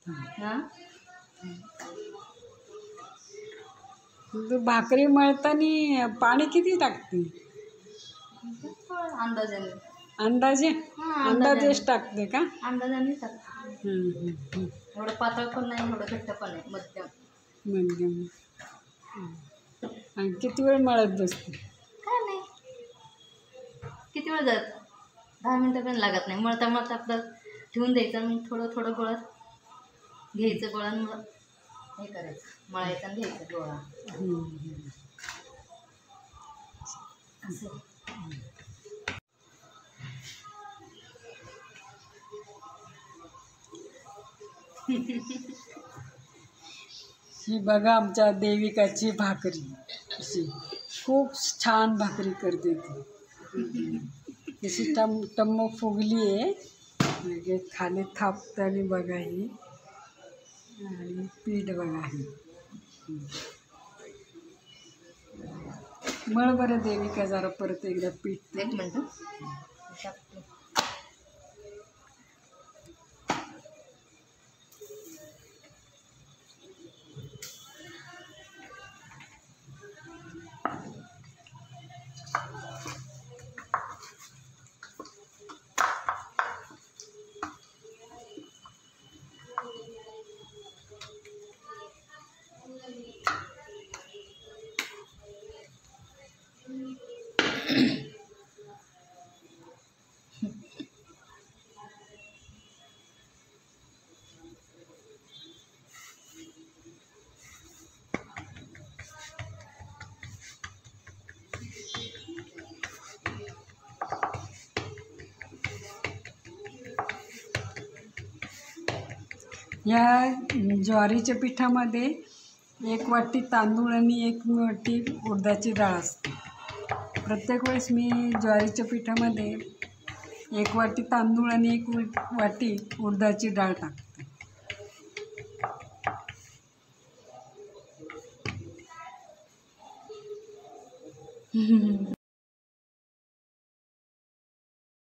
हां तू भाकरी मळताना पाणी किती टाकते? अंदाजाने. अंदाजे? हां, अंदाजेच टाकते का? अंदाजाने टाकते. एवढं पातळ पण नाही, एवढं घट्ट पण नाही, मध्यम. मध्यम. आणि किती वेळ मळत बसते? काय नाही, किती वेळ जात 10 मिनटं पण लागत नाही. मळता मळता आपलं ठेवून द्यायचं, मग थोडं थोडं गोळा घ्यायचं, गोळा मग हे करायचं, मळायचं आणि घ्यायचं गोळा असं. ही बघा आमच्या देविकाची भाकरी, अशी खूप छान भाकरी करते ती. तशी टम्म फुगली आहे. म्हणजे खाली थापताना बघा ही, आणि पीठ बघा ही. मळ बरं देविका जरा परत एकदा पीठ. एक मिनटं. या ज्वारीच्या पिठामध्ये 1 वाटी तांदूळ आणि 1 वाटी उडदाची डाळ असते. प्रत्येक वेळेस मी ज्वारीच्या पिठामध्ये 1 वाटी तांदूळ आणि 1 वाटी उडदाची डाळ टाकते.